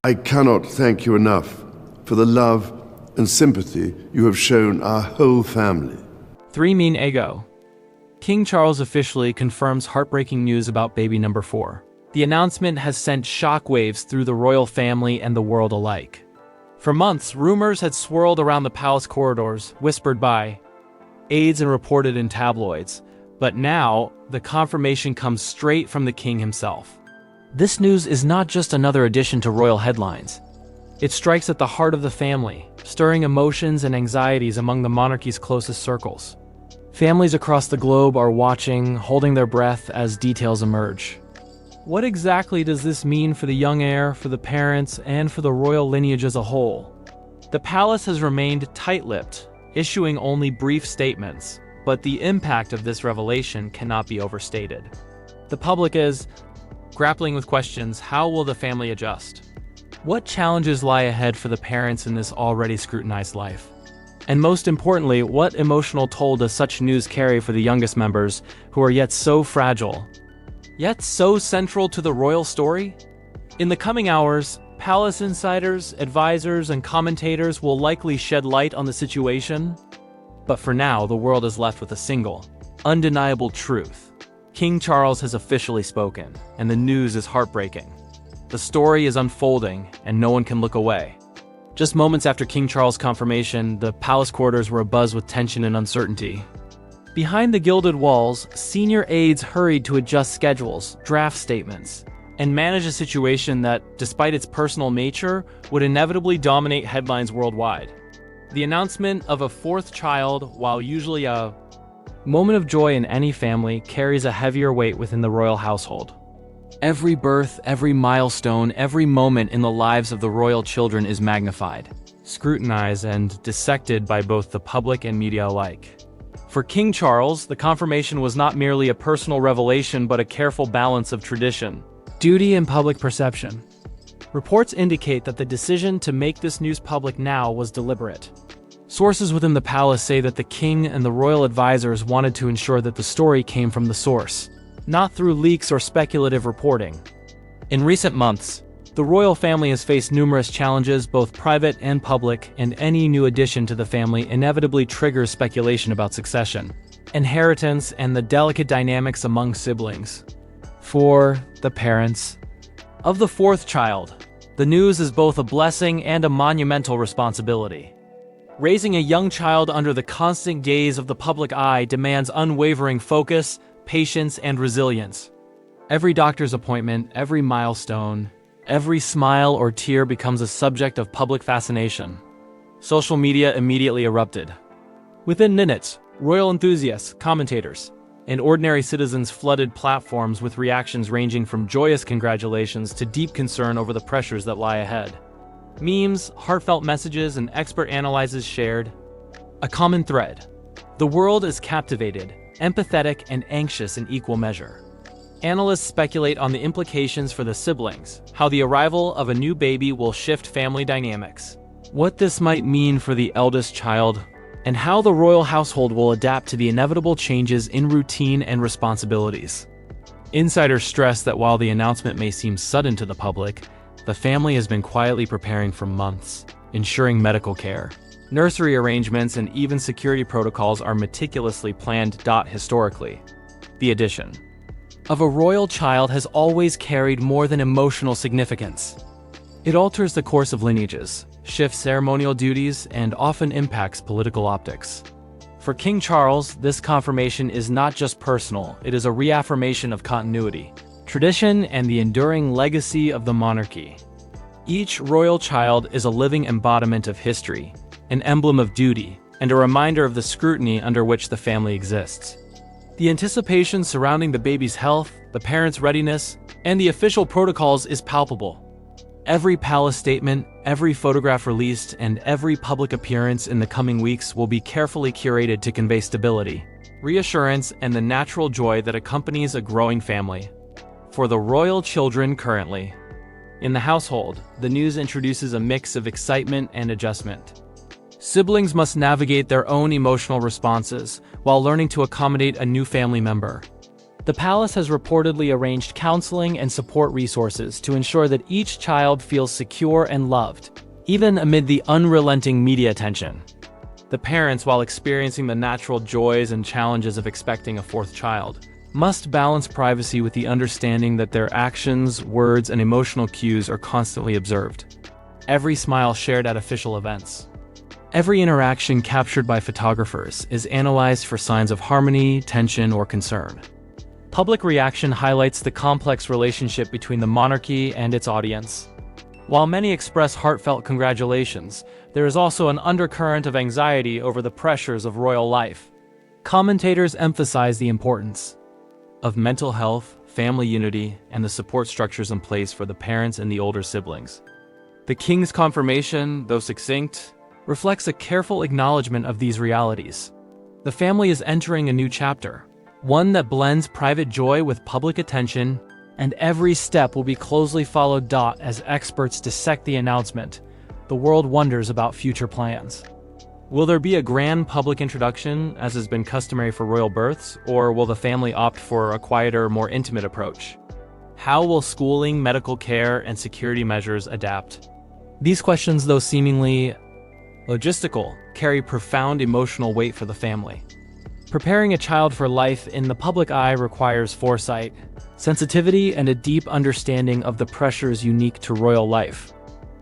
I cannot thank you enough for the love and sympathy you have shown our whole family. 3 mean ego. King Charles officially confirms heartbreaking news about baby number 4. The announcement has sent shockwaves through the royal family and the world alike. For months, rumors had swirled around the palace corridors, whispered by aides and reported in tabloids. But now, the confirmation comes straight from the king himself. This news is not just another addition to royal headlines. It strikes at the heart of the family, stirring emotions and anxieties among the monarchy's closest circles. Families across the globe are watching, holding their breath as details emerge. What exactly does this mean for the young heir, for the parents, and for the royal lineage as a whole? The palace has remained tight-lipped, issuing only brief statements, but the impact of this revelation cannot be overstated. The public is grappling with questions: how will the family adjust? What challenges lie ahead for the parents in this already scrutinized life? And most importantly, what emotional toll does such news carry for the youngest members, who are yet so fragile, yet so central to the royal story? In the coming hours, palace insiders, advisors, and commentators will likely shed light on the situation. But for now, the world is left with a single, undeniable truth. King Charles has officially spoken, and the news is heartbreaking. The story is unfolding, and no one can look away. Just moments after King Charles' confirmation, the palace corridors were abuzz with tension and uncertainty. Behind the gilded walls, senior aides hurried to adjust schedules, draft statements, and manage a situation that, despite its personal nature, would inevitably dominate headlines worldwide. The announcement of a 4th child, while usually a moment of joy in any family, carries a heavier weight within the royal household. Every birth, every milestone, every moment in the lives of the royal children is magnified, scrutinized, and dissected by both the public and media alike. For King Charles, the confirmation was not merely a personal revelation but a careful balance of tradition, duty, and public perception. Reports indicate that the decision to make this news public now was deliberate. Sources within the palace say that the king and the royal advisors wanted to ensure that the story came from the source, not through leaks or speculative reporting. In recent months, the royal family has faced numerous challenges, both private and public, and any new addition to the family inevitably triggers speculation about succession, inheritance, and the delicate dynamics among siblings. For the parents of the 4th child, the news is both a blessing and a monumental responsibility. Raising a young child under the constant gaze of the public eye demands unwavering focus, patience, and resilience. Every doctor's appointment, every milestone, every smile or tear becomes a subject of public fascination. Social media immediately erupted. Within minutes, royal enthusiasts, commentators, and ordinary citizens flooded platforms with reactions ranging from joyous congratulations to deep concern over the pressures that lie ahead. Memes, heartfelt messages, and expert analyses shared a common thread. The world is captivated, empathetic, and anxious in equal measure. Analysts speculate on the implications for the siblings, how the arrival of a new baby will shift family dynamics, what this might mean for the eldest child, and how the royal household will adapt to the inevitable changes in routine and responsibilities. Insiders stress that while the announcement may seem sudden to the public, the family has been quietly preparing for months, ensuring medical care. Nursery arrangements and even security protocols are meticulously planned. Historically, the addition of a royal child has always carried more than emotional significance. It alters the course of lineages, shifts ceremonial duties, and often impacts political optics. For King Charles, this confirmation is not just personal, it is a reaffirmation of continuity, tradition, and the enduring legacy of the monarchy. Each royal child is a living embodiment of history, an emblem of duty, and a reminder of the scrutiny under which the family exists. The anticipation surrounding the baby's health, the parents' readiness, and the official protocols is palpable. Every palace statement, every photograph released, and every public appearance in the coming weeks will be carefully curated to convey stability, reassurance, and the natural joy that accompanies a growing family. For the royal children currently in the household, the news introduces a mix of excitement and adjustment. Siblings must navigate their own emotional responses while learning to accommodate a new family member. The palace has reportedly arranged counseling and support resources to ensure that each child feels secure and loved, even amid the unrelenting media attention. The parents, while experiencing the natural joys and challenges of expecting a fourth child, must balance privacy with the understanding that their actions, words, and emotional cues are constantly observed. Every smile shared at official events, every interaction captured by photographers is analyzed for signs of harmony, tension, or concern. Public reaction highlights the complex relationship between the monarchy and its audience. While many express heartfelt congratulations, there is also an undercurrent of anxiety over the pressures of royal life. Commentators emphasize the importance of mental health, family unity, and the support structures in place for the parents and the older siblings. The king's confirmation, though succinct, reflects a careful acknowledgement of these realities. The family is entering a new chapter, one that blends private joy with public attention, and every step will be closely followed. As experts dissect the announcement, the world wonders about future plans. Will there be a grand public introduction, as has been customary for royal births, or will the family opt for a quieter, more intimate approach? How will schooling, medical care, and security measures adapt? These questions, though seemingly logistical, carry profound emotional weight for the family. Preparing a child for life in the public eye requires foresight, sensitivity, and a deep understanding of the pressures unique to royal life.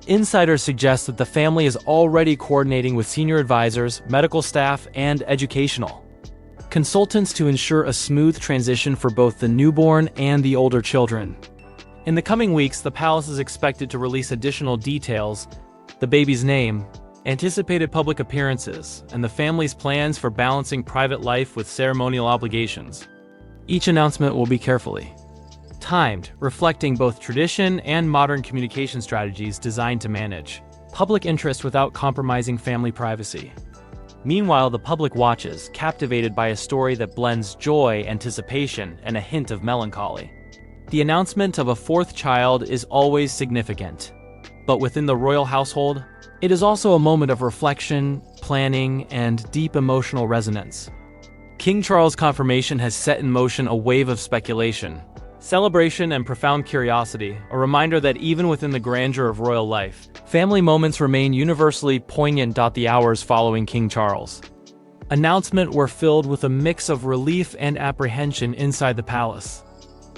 Insiders suggest that the family is already coordinating with senior advisors, medical staff, and educational consultants to ensure a smooth transition for both the newborn and the older children. In the coming weeks, the palace is expected to release additional details: the baby's name, anticipated public appearances, and the family's plans for balancing private life with ceremonial obligations. Each announcement will be carefully timed, reflecting both tradition and modern communication strategies designed to manage public interest without compromising family privacy. Meanwhile, the public watches, captivated by a story that blends joy, anticipation, and a hint of melancholy. The announcement of a fourth child is always significant, but within the royal household, it is also a moment of reflection, planning, and deep emotional resonance. King Charles' confirmation has set in motion a wave of speculation, celebration, and profound curiosity, a reminder that even within the grandeur of royal life, family moments remain universally poignant. The hours following King Charles' announcement were filled with a mix of relief and apprehension inside the palace.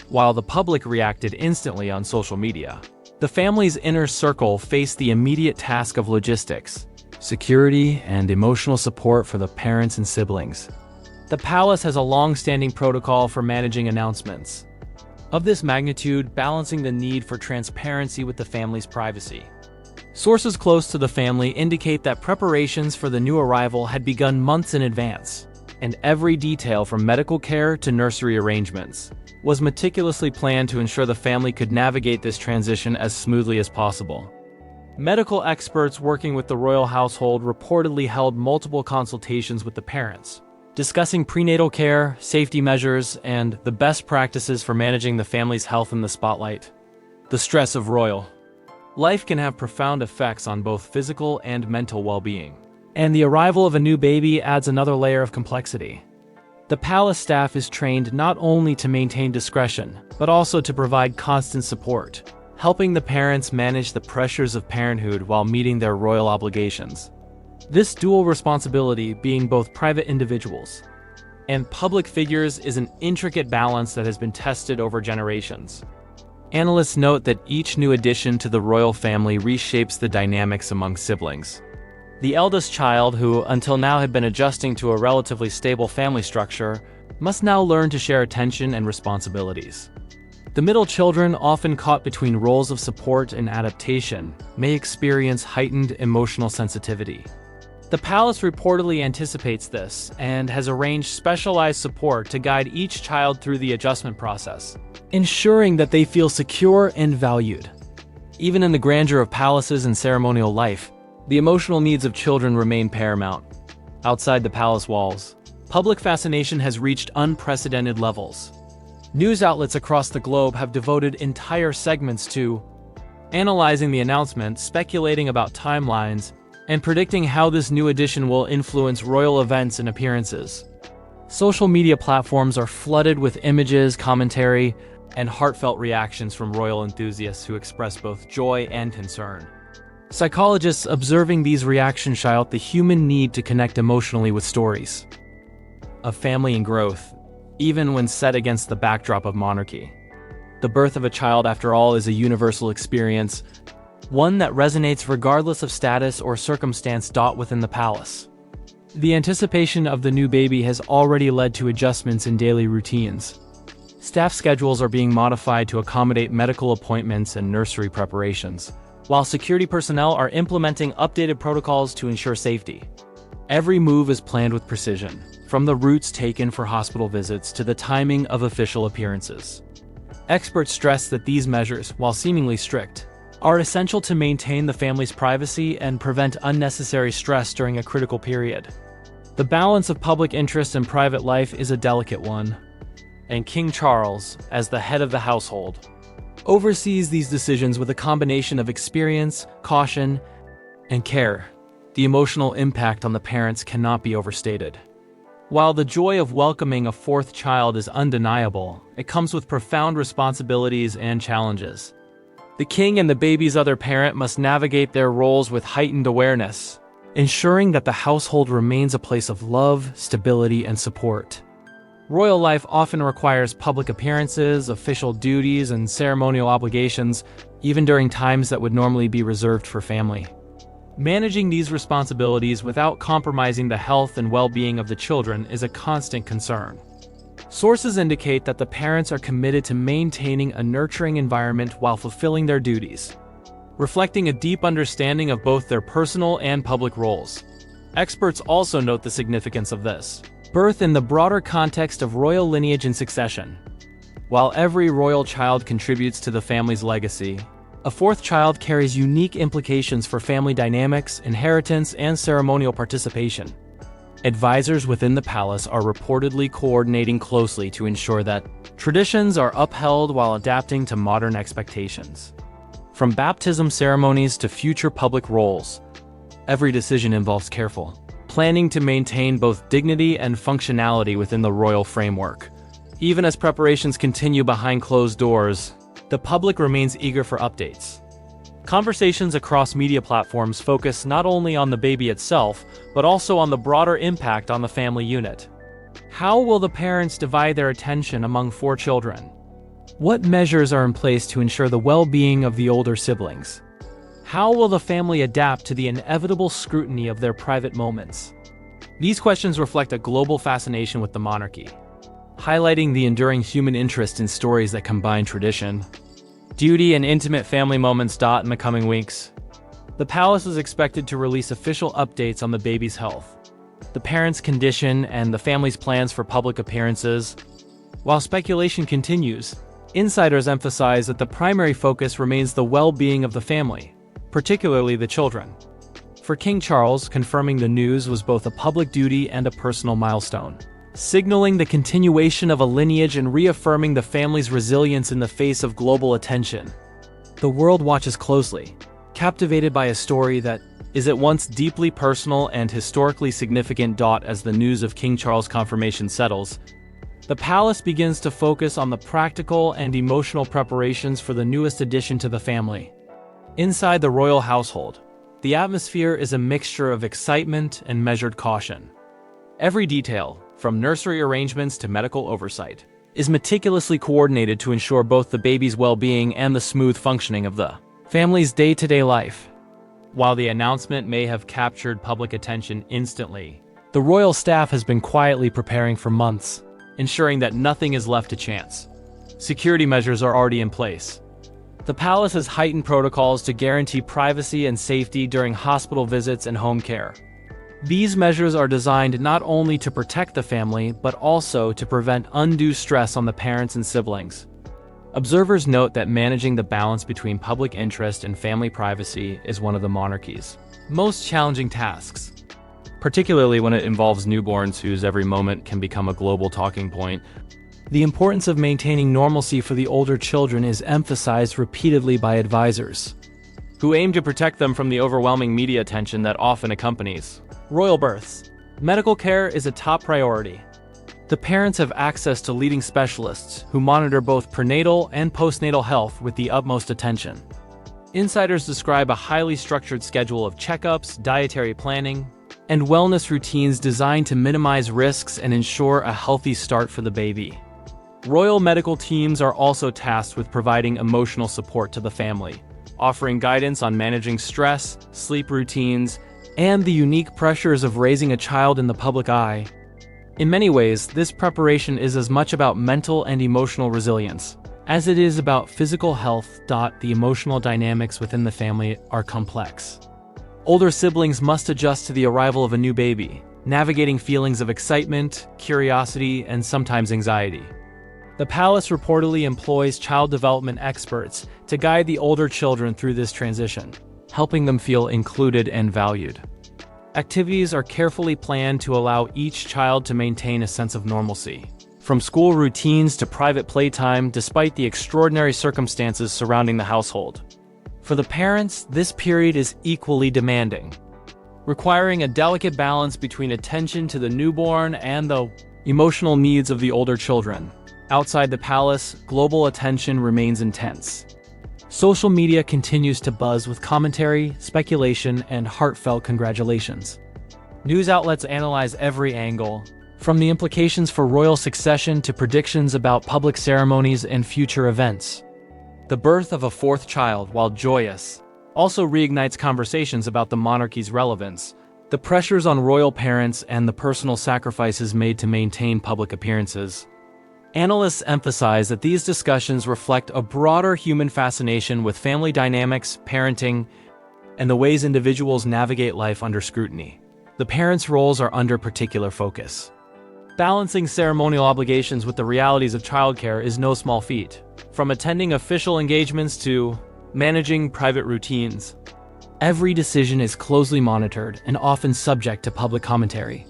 While the public reacted instantly on social media, the family's inner circle faced the immediate task of logistics, security, and emotional support for the parents and siblings. The palace has a long-standing protocol for managing announcements of this magnitude, balancing the need for transparency with the family's privacy. Sources close to the family indicate that preparations for the new arrival had begun months in advance, and every detail from medical care to nursery arrangements was meticulously planned to ensure the family could navigate this transition as smoothly as possible. Medical experts working with the royal household reportedly held multiple consultations with the parents, discussing prenatal care, safety measures, and the best practices for managing the family's health in the spotlight. The stress of royal life can have profound effects on both physical and mental well-being, and the arrival of a new baby adds another layer of complexity. The palace staff is trained not only to maintain discretion, but also to provide constant support, helping the parents manage the pressures of parenthood while meeting their royal obligations. This dual responsibility, being both private individuals and public figures, is an intricate balance that has been tested over generations. Analysts note that each new addition to the royal family reshapes the dynamics among siblings. The eldest child, who until now had been adjusting to a relatively stable family structure, must now learn to share attention and responsibilities. The middle children, often caught between roles of support and adaptation, may experience heightened emotional sensitivity. The palace reportedly anticipates this and has arranged specialized support to guide each child through the adjustment process, ensuring that they feel secure and valued. Even in the grandeur of palaces and ceremonial life, the emotional needs of children remain paramount. Outside the palace walls, public fascination has reached unprecedented levels. News outlets across the globe have devoted entire segments to analyzing the announcement, speculating about timelines, and predicting how this new addition will influence royal events and appearances. Social media platforms are flooded with images, commentary, and heartfelt reactions from royal enthusiasts who express both joy and concern. Psychologists observing these reactions shout the human need to connect emotionally with stories of family and growth, even when set against the backdrop of monarchy. The birth of a child, after all, is a universal experience, one that resonates regardless of status or circumstance. Within the palace, the anticipation of the new baby has already led to adjustments in daily routines. Staff schedules are being modified to accommodate medical appointments and nursery preparations, while security personnel are implementing updated protocols to ensure safety. Every move is planned with precision, from the routes taken for hospital visits to the timing of official appearances. Experts stress that these measures, while seemingly strict, are essential to maintain the family's privacy and prevent unnecessary stress during a critical period. The balance of public interest and private life is a delicate one, and King Charles, as the head of the household, oversees these decisions with a combination of experience, caution, and care. The emotional impact on the parents cannot be overstated. While the joy of welcoming a fourth child is undeniable, it comes with profound responsibilities and challenges. The king and the baby's other parent must navigate their roles with heightened awareness, ensuring that the household remains a place of love, stability, and support. Royal life often requires public appearances, official duties, and ceremonial obligations, even during times that would normally be reserved for family. Managing these responsibilities without compromising the health and well-being of the children is a constant concern. Sources indicate that the parents are committed to maintaining a nurturing environment while fulfilling their duties, reflecting a deep understanding of both their personal and public roles. Experts also note the significance of this birth in the broader context of royal lineage and succession. While every royal child contributes to the family's legacy, a fourth child carries unique implications for family dynamics, inheritance, and ceremonial participation. Advisors within the palace are reportedly coordinating closely to ensure that traditions are upheld while adapting to modern expectations. From baptism ceremonies to future public roles, every decision involves careful planning to maintain both dignity and functionality within the royal framework. Even as preparations continue behind closed doors, the public remains eager for updates. Conversations across media platforms focus not only on the baby itself, but also on the broader impact on the family unit. How will the parents divide their attention among 4 children? What measures are in place to ensure the well-being of the older siblings? How will the family adapt to the inevitable scrutiny of their private moments? These questions reflect a global fascination with the monarchy, highlighting the enduring human interest in stories that combine tradition, duty, and intimate family moments. In the coming weeks, the palace is expected to release official updates on the baby's health, the parents' condition, and the family's plans for public appearances. While speculation continues, insiders emphasize that the primary focus remains the well-being of the family, particularly the children. For King Charles, confirming the news was both a public duty and a personal milestone, signaling the continuation of a lineage and reaffirming the family's resilience in the face of global attention. The world watches closely, captivated by a story that is at once deeply personal and historically significant. As the news of King Charles' confirmation settles, the palace begins to focus on the practical and emotional preparations for the newest addition to the family. Inside the royal household, the atmosphere is a mixture of excitement and measured caution. Every detail, from nursery arrangements to medical oversight, is meticulously coordinated to ensure both the baby's well-being and the smooth functioning of the family's day-to-day life. While the announcement may have captured public attention instantly, the royal staff has been quietly preparing for months, ensuring that nothing is left to chance. Security measures are already in place. The palace has heightened protocols to guarantee privacy and safety during hospital visits and home care. These measures are designed not only to protect the family, but also to prevent undue stress on the parents and siblings. Observers note that managing the balance between public interest and family privacy is one of the monarchy's most challenging tasks, particularly when it involves newborns whose every moment can become a global talking point. The importance of maintaining normalcy for the older children is emphasized repeatedly by advisors, who aim to protect them from the overwhelming media attention that often accompanies royal births. Medical care is a top priority. The parents have access to leading specialists who monitor both prenatal and postnatal health with the utmost attention. Insiders describe a highly structured schedule of checkups, dietary planning, and wellness routines designed to minimize risks and ensure a healthy start for the baby. Royal medical teams are also tasked with providing emotional support to the family, offering guidance on managing stress, sleep routines, and the unique pressures of raising a child in the public eye. In many ways, this preparation is as much about mental and emotional resilience as it is about physical health. The emotional dynamics within the family are complex. Older siblings must adjust to the arrival of a new baby, navigating feelings of excitement, curiosity, and sometimes anxiety. The palace reportedly employs child development experts to guide the older children through this transition, helping them feel included and valued. Activities are carefully planned to allow each child to maintain a sense of normalcy, from school routines to private playtime, despite the extraordinary circumstances surrounding the household. For the parents, this period is equally demanding, requiring a delicate balance between attention to the newborn and the emotional needs of the older children. Outside the palace, global attention remains intense. Social media continues to buzz with commentary, speculation, and heartfelt congratulations. News outlets analyze every angle, from the implications for royal succession to predictions about public ceremonies and future events. The birth of a fourth child, while joyous, also reignites conversations about the monarchy's relevance, the pressures on royal parents, and the personal sacrifices made to maintain public appearances. Analysts emphasize that these discussions reflect a broader human fascination with family dynamics, parenting, and the ways individuals navigate life under scrutiny. The parents' roles are under particular focus. Balancing ceremonial obligations with the realities of childcare is no small feat, from attending official engagements to managing private routines. Every decision is closely monitored and often subject to public commentary.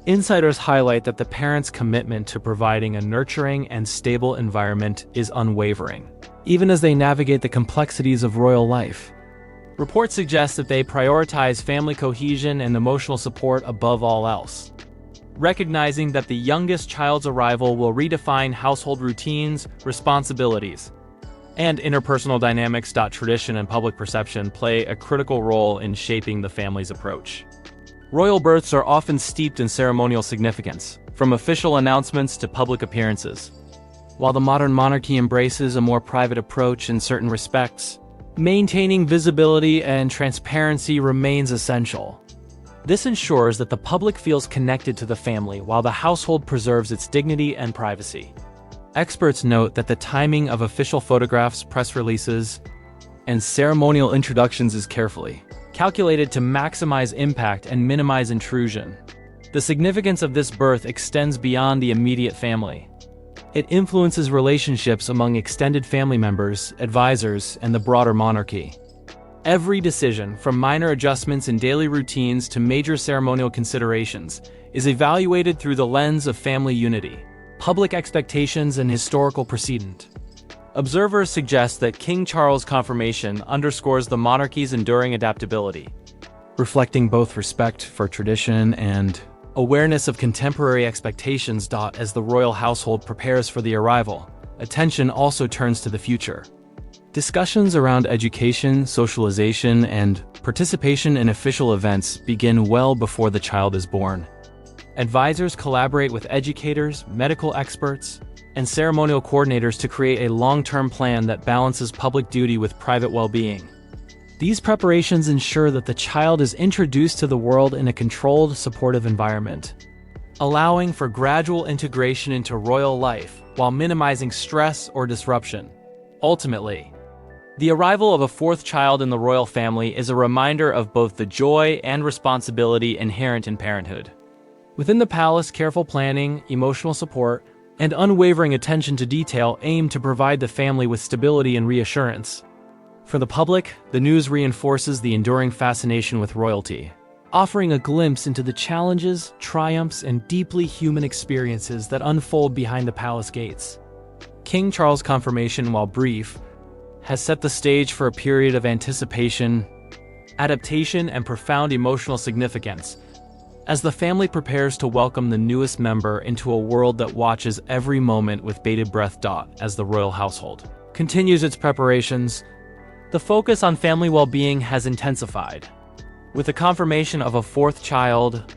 Insiders highlight that the parents' commitment to providing a nurturing and stable environment is unwavering, even as they navigate the complexities of royal life. Reports suggest that they prioritize family cohesion and emotional support above all else, recognizing that the youngest child's arrival will redefine household routines, responsibilities, and interpersonal dynamics. Tradition and public perception play a critical role in shaping the family's approach. Royal births are often steeped in ceremonial significance, from official announcements to public appearances. While the modern monarchy embraces a more private approach in certain respects, maintaining visibility and transparency remains essential. This ensures that the public feels connected to the family while the household preserves its dignity and privacy. Experts note that the timing of official photographs, press releases, and ceremonial introductions is carefully calculated to maximize impact and minimize intrusion. The significance of this birth extends beyond the immediate family. It influences relationships among extended family members, advisors, and the broader monarchy. Every decision, from minor adjustments in daily routines to major ceremonial considerations, is evaluated through the lens of family unity, public expectations, and historical precedent. Observers suggest that King Charles' confirmation underscores the monarchy's enduring adaptability, reflecting both respect for tradition and awareness of contemporary expectations. As the royal household prepares for the arrival, attention also turns to the future. Discussions around education, socialization, and participation in official events begin well before the child is born. Advisors collaborate with educators, medical experts, and ceremonial coordinators to create a long-term plan that balances public duty with private well-being. These preparations ensure that the child is introduced to the world in a controlled, supportive environment, allowing for gradual integration into royal life while minimizing stress or disruption. Ultimately, the arrival of a fourth child in the royal family is a reminder of both the joy and responsibility inherent in parenthood. Within the palace, careful planning, emotional support, and unwavering attention to detail aim to provide the family with stability and reassurance. For the public, the news reinforces the enduring fascination with royalty, offering a glimpse into the challenges, triumphs, and deeply human experiences that unfold behind the palace gates. King Charles' confirmation, while brief, has set the stage for a period of anticipation, adaptation, and profound emotional significance, as the family prepares to welcome the newest member into a world that watches every moment with bated breath. As the royal household continues its preparations, the focus on family well-being has intensified. With the confirmation of a fourth child,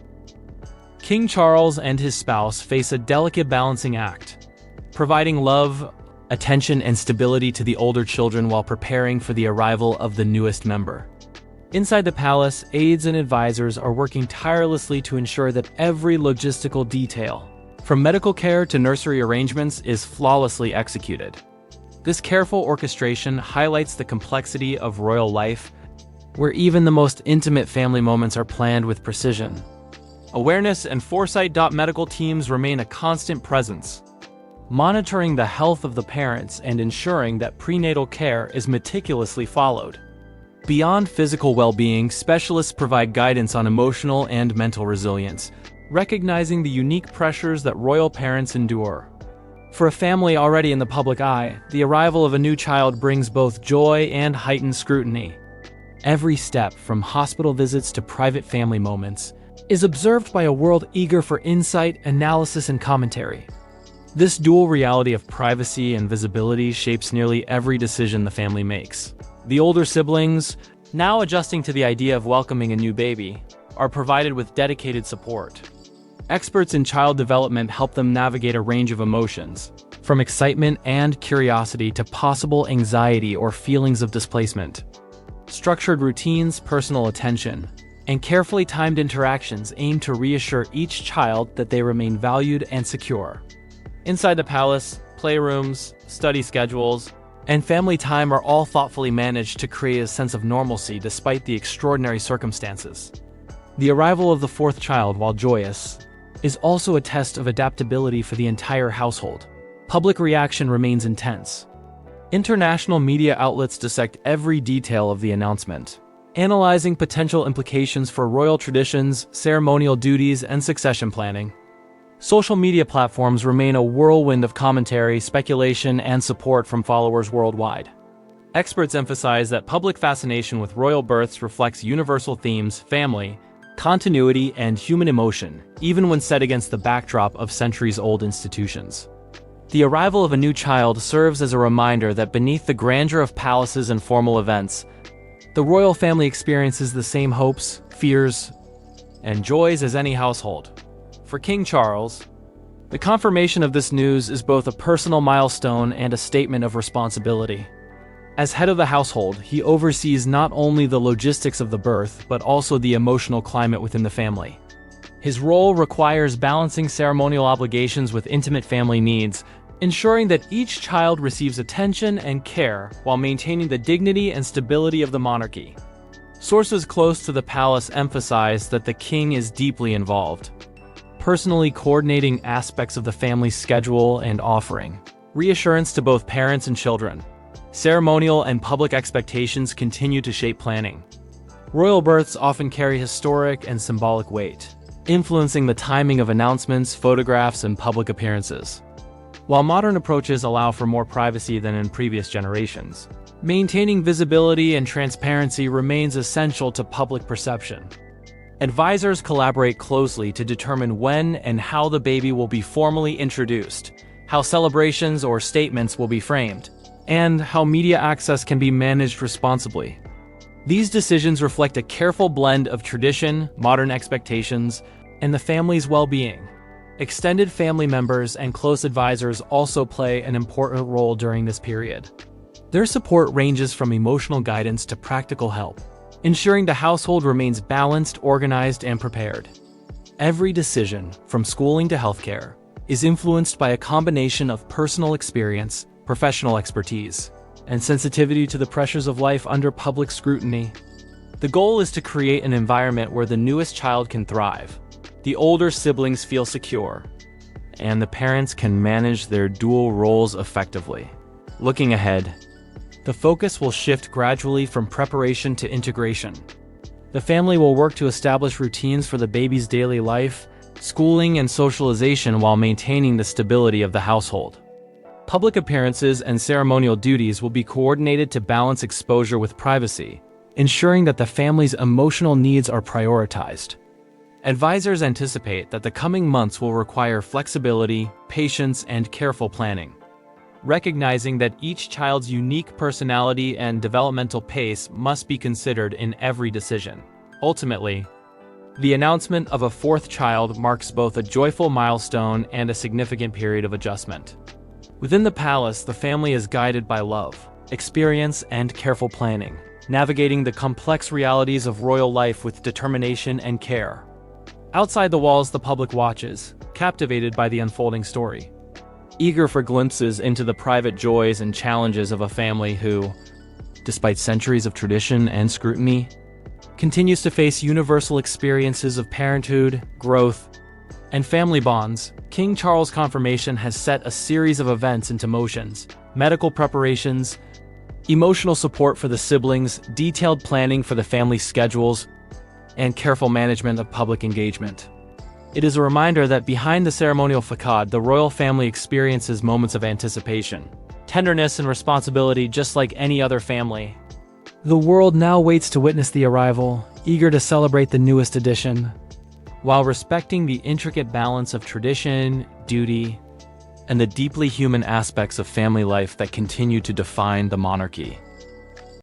King Charles and his spouse face a delicate balancing act, providing love, attention, and stability to the older children while preparing for the arrival of the newest member. Inside the palace, aides and advisors are working tirelessly to ensure that every logistical detail, from medical care to nursery arrangements, is flawlessly executed. This careful orchestration highlights the complexity of royal life, where even the most intimate family moments are planned with precision. Awareness and foresight. Medical teams remain a constant presence, monitoring the health of the parents and ensuring that prenatal care is meticulously followed. Beyond physical well-being, specialists provide guidance on emotional and mental resilience, recognizing the unique pressures that royal parents endure. For a family already in the public eye, the arrival of a new child brings both joy and heightened scrutiny. Every step, from hospital visits to private family moments, is observed by a world eager for insight, analysis, and commentary. This dual reality of privacy and visibility shapes nearly every decision the family makes. The older siblings, now adjusting to the idea of welcoming a new baby, are provided with dedicated support. Experts in child development help them navigate a range of emotions, from excitement and curiosity to possible anxiety or feelings of displacement. Structured routines, personal attention, and carefully timed interactions aim to reassure each child that they remain valued and secure. Inside the palace, playrooms, study schedules, and family time are all thoughtfully managed to create a sense of normalcy despite the extraordinary circumstances. The arrival of the fourth child, while joyous, is also a test of adaptability for the entire household. Public reaction remains intense. International media outlets dissect every detail of the announcement, analyzing potential implications for royal traditions, ceremonial duties, and succession planning. Social media platforms remain a whirlwind of commentary, speculation, and support from followers worldwide. Experts emphasize that public fascination with royal births reflects universal themes: family, continuity, and human emotion, even when set against the backdrop of centuries-old institutions. The arrival of a new child serves as a reminder that beneath the grandeur of palaces and formal events, the royal family experiences the same hopes, fears, and joys as any household. For King Charles, the confirmation of this news is both a personal milestone and a statement of responsibility. As head of the household, he oversees not only the logistics of the birth, but also the emotional climate within the family. His role requires balancing ceremonial obligations with intimate family needs, ensuring that each child receives attention and care while maintaining the dignity and stability of the monarchy. Sources close to the palace emphasize that the king is deeply involved, personally coordinating aspects of the family's schedule and offering reassurance to both parents and children. Ceremonial and public expectations continue to shape planning. Royal births often carry historic and symbolic weight, influencing the timing of announcements, photographs, and public appearances. While modern approaches allow for more privacy than in previous generations, maintaining visibility and transparency remains essential to public perception. Advisors collaborate closely to determine when and how the baby will be formally introduced, how celebrations or statements will be framed, and how media access can be managed responsibly. These decisions reflect a careful blend of tradition, modern expectations, and the family's well-being. Extended family members and close advisors also play an important role during this period. Their support ranges from emotional guidance to practical help, ensuring the household remains balanced, organized, and prepared. Every decision, from schooling to healthcare, is influenced by a combination of personal experience, professional expertise, and sensitivity to the pressures of life under public scrutiny. The goal is to create an environment where the newest child can thrive, the older siblings feel secure, and the parents can manage their dual roles effectively. Looking ahead, the focus will shift gradually from preparation to integration. The family will work to establish routines for the baby's daily life, schooling, and socialization while maintaining the stability of the household. Public appearances and ceremonial duties will be coordinated to balance exposure with privacy, ensuring that the family's emotional needs are prioritized. Advisors anticipate that the coming months will require flexibility, patience, and careful planning. Recognizing that each child's unique personality and developmental pace must be considered in every decision. Ultimately, the announcement of a fourth child marks both a joyful milestone and a significant period of adjustment. Within the palace, the family is guided by love, experience, and careful planning, navigating the complex realities of royal life with determination and care. Outside the walls, the public watches, captivated by the unfolding story, eager for glimpses into the private joys and challenges of a family who, despite centuries of tradition and scrutiny, continues to face universal experiences of parenthood, growth, and family bonds. King Charles' confirmation has set a series of events into motion: medical preparations, emotional support for the siblings, detailed planning for the family's schedules, and careful management of public engagement. It is a reminder that behind the ceremonial facade, the royal family experiences moments of anticipation, tenderness, and responsibility just like any other family. The world now waits to witness the arrival, eager to celebrate the newest addition, while respecting the intricate balance of tradition, duty, and the deeply human aspects of family life that continue to define the monarchy.